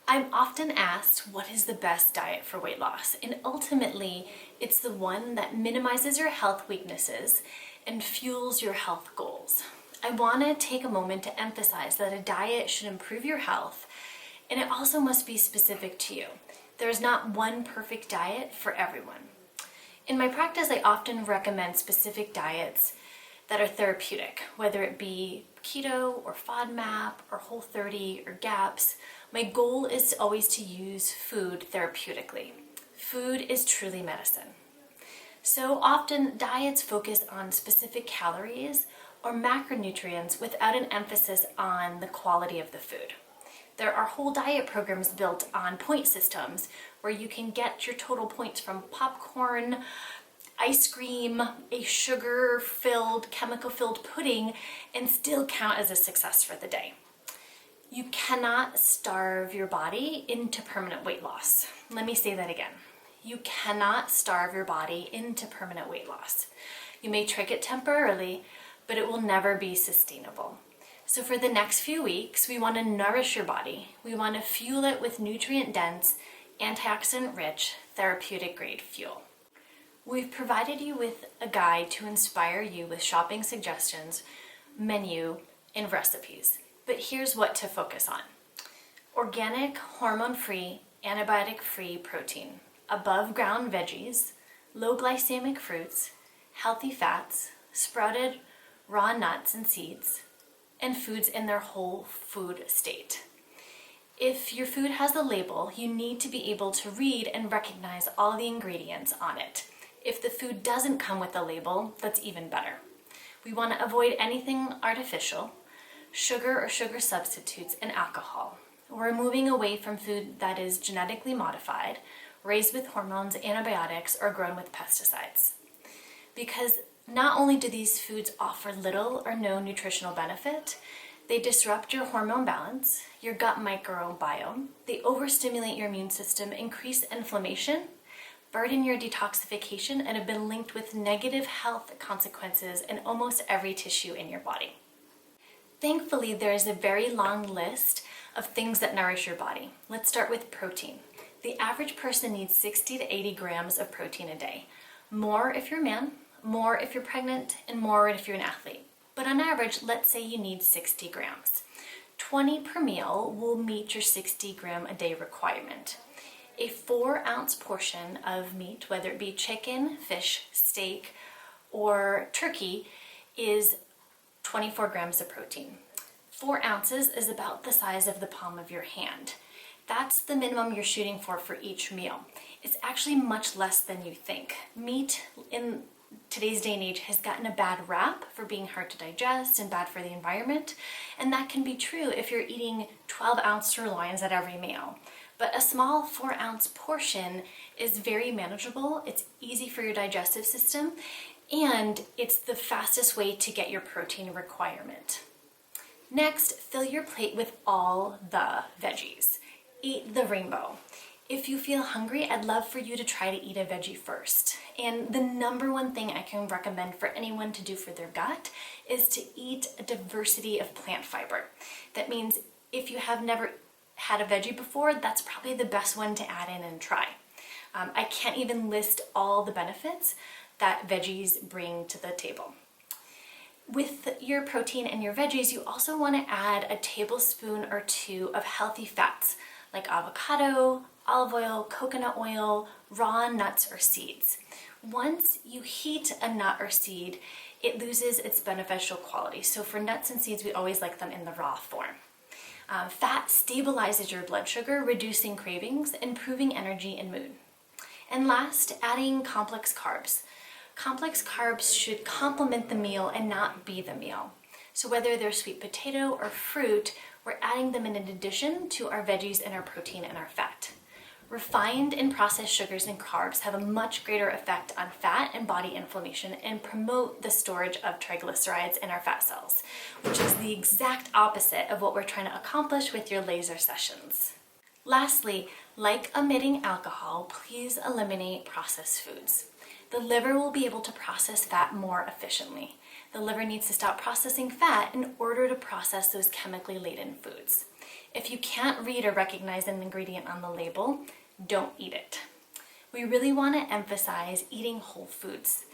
I'm often asked, what is the best diet for weight loss? And ultimately, it's the one that minimizes your health weaknesses and fuels your health goals. I want to take a moment to emphasize that a diet should improve your health, and it also must be specific to you. There is not one perfect diet for everyone. In my practice, I often recommend specific diets that are therapeutic, whether it be keto or FODMAP or Whole30 or GAPS. My goal is always to use food therapeutically. Food is truly medicine. So often diets focus on specific calories or macronutrients without an emphasis on the quality of the food. There are whole diet programs built on point systems where you can get your total points from popcorn, ice cream, a sugar-filled, chemical-filled pudding, and still count as a success for the day. You cannot starve your body into permanent weight loss. Let me say that again. You cannot starve your body into permanent weight loss. You may trick it temporarily, but it will never be sustainable. So for the next few weeks, we want to nourish your body. We want to fuel it with nutrient-dense, antioxidant-rich, therapeutic-grade fuel. We've provided you with a guide to inspire you with shopping suggestions, menu, and recipes. But here's what to focus on. Organic, hormone-free, antibiotic-free protein, above ground veggies, low glycemic fruits, healthy fats, sprouted raw nuts and seeds, and foods in their whole food state. If your food has a label, you need to be able to read and recognize all the ingredients on it. If the food doesn't come with a label, that's even better. We want to avoid anything artificial, sugar or sugar substitutes, and alcohol. We're moving away from food that is genetically modified, raised with hormones, antibiotics, or grown with pesticides. Because not only do these foods offer little or no nutritional benefit, they disrupt your hormone balance, your gut microbiome, they overstimulate your immune system, increase inflammation, burden your detoxification, and have been linked with negative health consequences in almost every tissue in your body. Thankfully, there is a very long list of things that nourish your body. Let's start with protein. The average person needs 60 to 80 grams of protein a day. More if you're a man, more if you're pregnant, and more if you're an athlete. But on average, let's say you need 60 grams. 20 per meal will meet your 60 gram a day requirement. A 4-ounce portion of meat, whether it be chicken, fish, steak, or turkey, is 24 grams of protein. 4 ounces is about the size of the palm of your hand. That's the minimum you're shooting for each meal. It's actually much less than you think. Meat in today's day and age has gotten a bad rap for being hard to digest and bad for the environment, and that can be true if you're eating 12-ounce sirloins at every meal. But a small 4-ounce portion is very manageable, it's easy for your digestive system, and it's the fastest way to get your protein requirement. Next, fill your plate with all the veggies. Eat the rainbow. If you feel hungry, I'd love for you to try to eat a veggie first. And the number one thing I can recommend for anyone to do for their gut is to eat a diversity of plant fiber. That means if you have never had a veggie before, that's probably the best one to add in and try. I can't even list all the benefits that veggies bring to the table. With your protein and your veggies, you also want to add a tablespoon or 2 of healthy fats like avocado, olive oil, coconut oil, raw nuts or seeds. Once you heat a nut or seed, it loses its beneficial quality. So for nuts and seeds, we always like them in the raw form. Fat stabilizes your blood sugar, reducing cravings, improving energy and mood. And last, adding complex carbs. Complex carbs should complement the meal and not be the meal. So whether they're sweet potato or fruit, we're adding them in addition to our veggies and our protein and our fat. Refined and processed sugars and carbs have a much greater effect on fat and body inflammation and promote the storage of triglycerides in our fat cells, which is the exact opposite of what we're trying to accomplish with your laser sessions. Lastly, like omitting alcohol, please eliminate processed foods. The liver will be able to process fat more efficiently. The liver needs to stop processing fat in order to process those chemically laden foods. If you can't read or recognize an ingredient on the label, don't eat it. We really want to emphasize eating whole foods.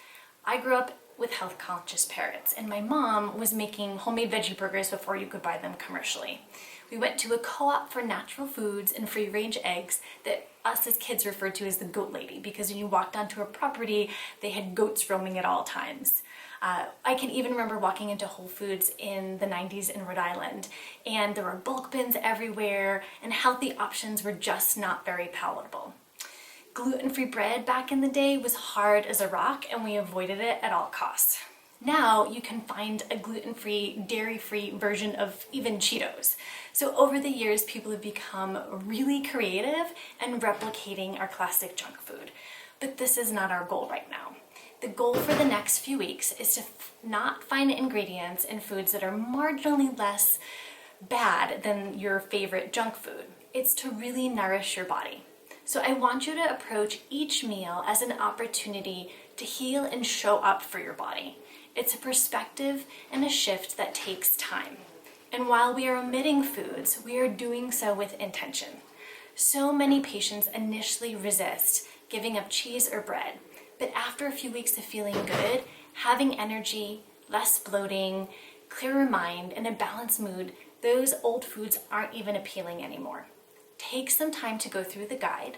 I grew up with health-conscious parents, and my mom was making homemade veggie burgers before you could buy them commercially. We went to a co-op for natural foods and free-range eggs that us as kids referred to as the goat lady, because when you walked onto her property, they had goats roaming at all times. I can even remember walking into Whole Foods in the 90s in Rhode Island, and there were bulk bins everywhere, and healthy options were just not very palatable. Gluten-free bread back in the day was hard as a rock, and we avoided it at all costs. Now you can find a gluten-free, dairy-free version of even Cheetos. So over the years, people have become really creative and replicating our classic junk food. But this is not our goal right now. The goal for the next few weeks is to not find ingredients in foods that are marginally less bad than your favorite junk food. It's to really nourish your body. So I want you to approach each meal as an opportunity to heal and show up for your body. It's a perspective and a shift that takes time. And while we are omitting foods, we are doing so with intention. So many patients initially resist giving up cheese or bread, but after a few weeks of feeling good, having energy, less bloating, clearer mind, and a balanced mood, those old foods aren't even appealing anymore. Take some time to go through the guide.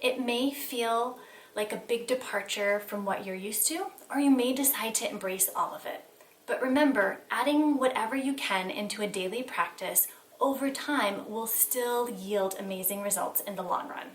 It may feel like a big departure from what you're used to, or you may decide to embrace all of it. But remember, adding whatever you can into a daily practice over time will still yield amazing results in the long run.